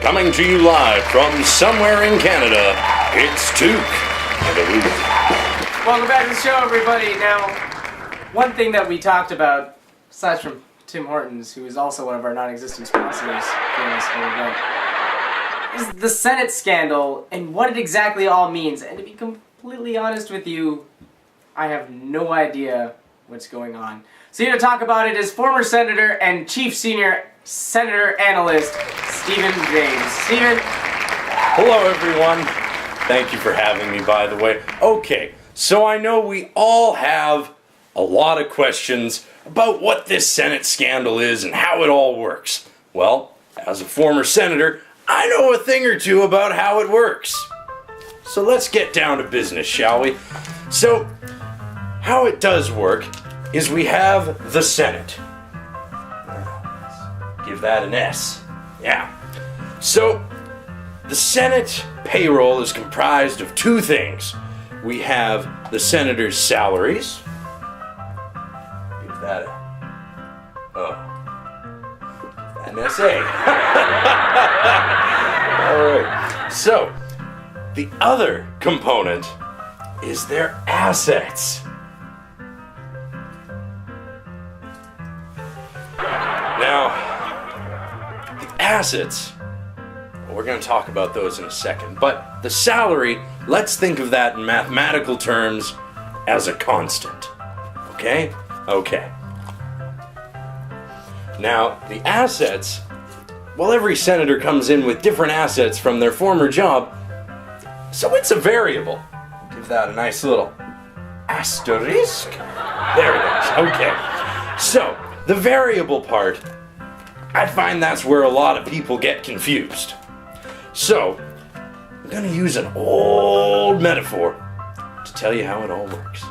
Coming to you live from somewhere in Canada, it's Took and Aloof. Welcome back to the show, everybody. Now, one thing that we talked about, aside from Tim Hortons, who is also one of our non-existent sponsors during this whole event, is the Senate scandal and what it exactly all means. And to be completely honest with you, I have no idea what's going on. So here to talk about it is former Senator and Chief Senior Senator Analyst, Stephen James. Stephen? Hello, everyone. Thank you for having me, by the way. Okay, so I know we all have a lot of questions about what this Senate scandal is and how it all works. Well, as a former senator, I know a thing or two about how it works. So let's get down to business, shall we? So, how it does work is we have the Senate. Give that an S. Yeah. So, the Senate payroll is comprised of two things. We have the senators' salaries. Give that an SA. Alright. So, the other component is their assets. Now, the assets, we're going to talk about those in a second, but the salary, let's think of that in mathematical terms as a constant. Okay? Okay. Now, the assets, well, every senator comes in with different assets from their former job, so it's a variable. Give that a nice little asterisk. There it is. Okay. So, the variable part, I find that's where a lot of people get confused. So, I'm going to use an old metaphor to tell you how it all works.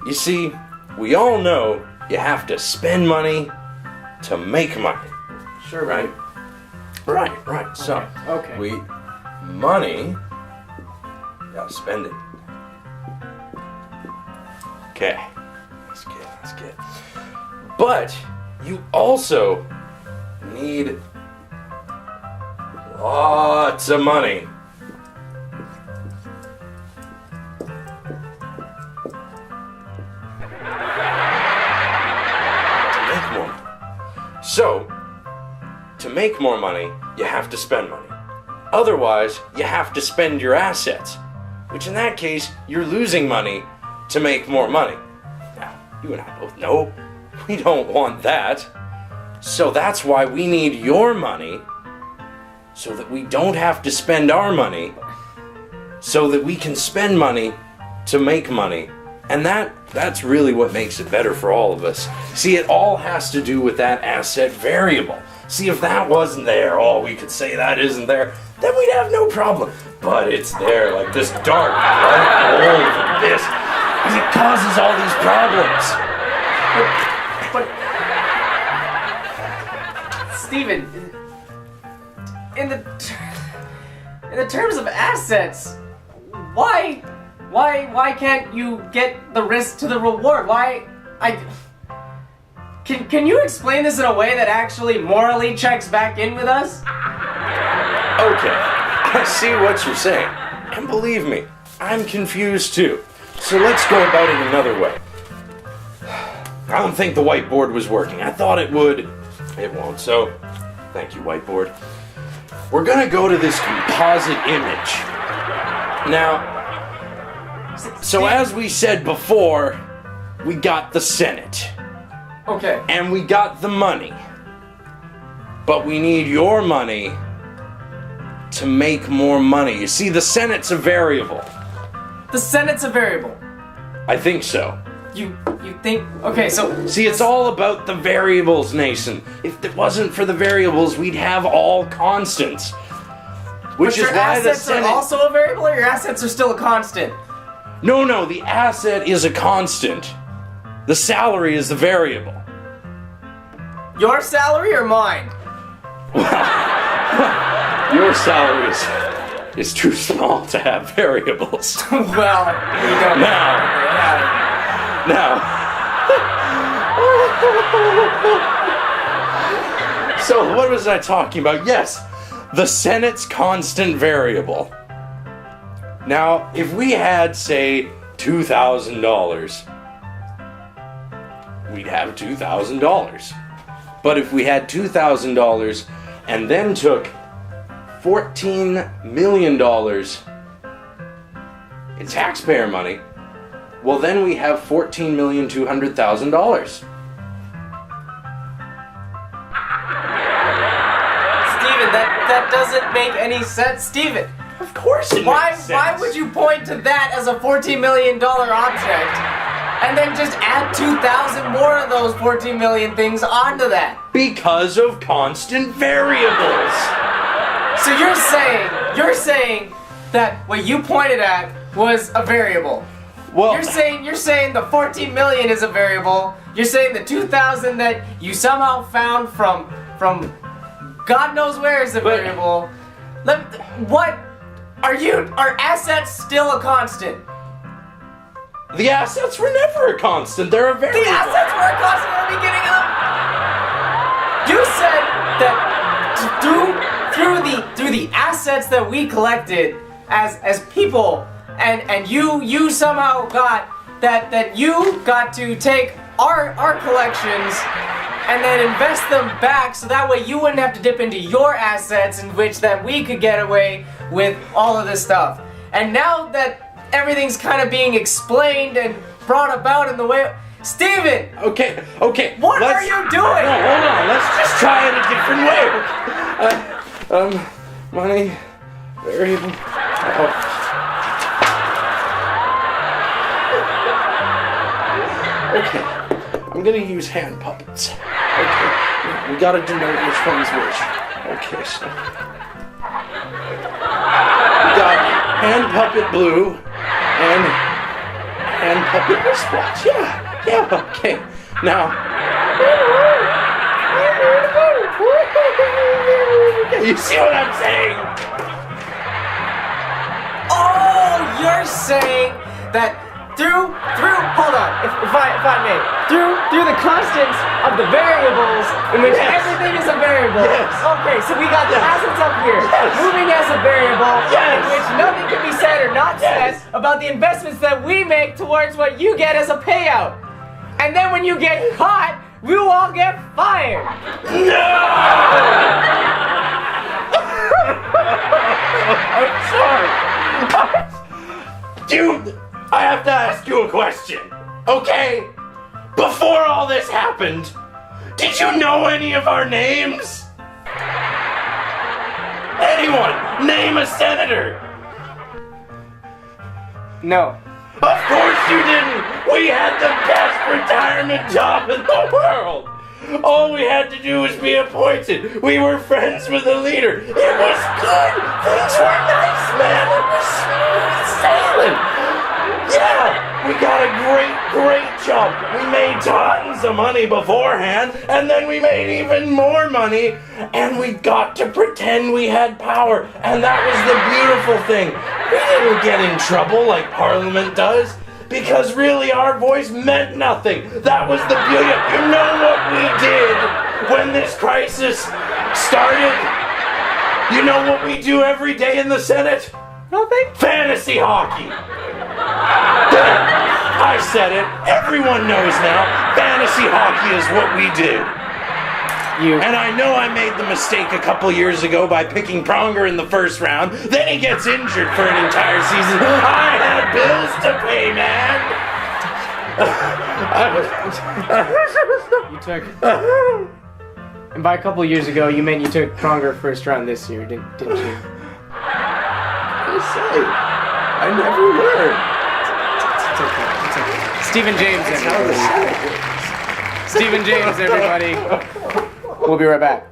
You see, we all know you have to spend money to make money. Sure, right? Right. So, Okay. money, gotta spend it. Okay. That's good. But you also need lots of money. To make more money. So, to make more money, you have to spend money. Otherwise, you have to spend your assets, which in that case, you're losing money to make more money. Now, you and I both know we don't want that. So that's why we need your money, so that we don't have to spend our money, so that we can spend money to make money. And that's really what makes it better for all of us. See, it all has to do with that asset variable. See, if that wasn't there, we could say that isn't there, then we'd have no problem. But it's there, like this dark hole of this, because it causes all these problems. But Stephen, in the terms of assets, why can't you get the risk to the reward? Can you explain this in a way that actually morally checks back in with us? Okay, I see what you're saying. And believe me, I'm confused too. So let's go about it another way. I don't think the whiteboard was working. I thought it would. It won't, so thank you, whiteboard. We're gonna go to this composite image. Now, so as we said before, we got the Senate. Okay. And we got the money. But we need your money to make more money. You see, the Senate's a variable. The Senate's a variable. I think so. You think? Okay, so See, it's all about the variables, Nason. If it wasn't for the variables, we'd have all constants. Which but your is why the assets Senate... are also a variable, or your assets are still a constant? No, the asset is a constant. The salary is the variable. Your salary or mine? Your salary is too small to have variables. Well, you don't Now. So, what was I talking about? Yes, the Senate's constant variable. Now, if we had, say, $2,000, we'd have $2,000. But if we had $2,000 and then took $14 million in taxpayer money, well then we have $14,200,000. Steven, that doesn't make any sense. Steven, Of course it why makes sense. would you point to that as a $14 million object and then just add 2,000 more of those 14 million things onto that? Because of constant variables. So you're saying that what you pointed at was a variable. Well, You're saying the 14 million is a variable. You're saying the 2,000 that you somehow found from God knows where is a But- variable. What are assets still a constant? the assets were never a constant. They're a variable. The assets were a constant at the beginning of. You said that through the assets that we collected as people, and you somehow got that you got to take our collections and then invest them back, so that way you wouldn't have to dip into your assets, in which that we could get away with all of this stuff. And now that everything's kind of being explained and brought about in the way, Steven! Okay. What are you doing? No, hold on. Let's just try it a different way. Money, variable. Okay. I'm gonna use hand puppets. Okay. We gotta denote which one's which. Okay, so we got hand puppet blue and hand puppet wristwatch. Yeah, okay. Now, you see what I'm saying? Oh, you're saying that through hold on, if I may, through the constants of the variables in which Yes. everything is a variable. Yes. Okay, so we got the Yes. assets up here, Yes. moving as a variable, Yes. in which nothing can be said or not Yes. said about the investments that we make towards what you get as a payout. And then when you get caught, we will all get fired. I'm sorry. Dude, I have to ask you a question. Okay? Before all this happened, did you know any of our names? Anyone, name a senator. No. Of course you didn't. We had the best retirement job in the world. All we had to do was be appointed. We were friends with the leader. It was good. Things were nice, man. It was smooth sailing. Yeah, we got a great job. We made tons of money beforehand, and then we made even more money, and we got to pretend we had power. And that was the beautiful thing. We didn't get in trouble like Parliament does, because really our voice meant nothing. That was the beauty. You know what we did when this crisis started? You know what we do every day in the Senate? Nothing? Fantasy hockey. There. I said it. Everyone knows now. Fantasy hockey is what we do. And I know I made the mistake a couple years ago by picking Pronger in the first round. Then he gets injured for an entire season. I had bills to pay, man. You took. And by a couple years ago, you meant you took Pronger first round this year, didn't you? I say, I never learned. It's okay. It's okay. Stephen James, That's how the everybody. Senate works. Stephen James, everybody. We'll be right back.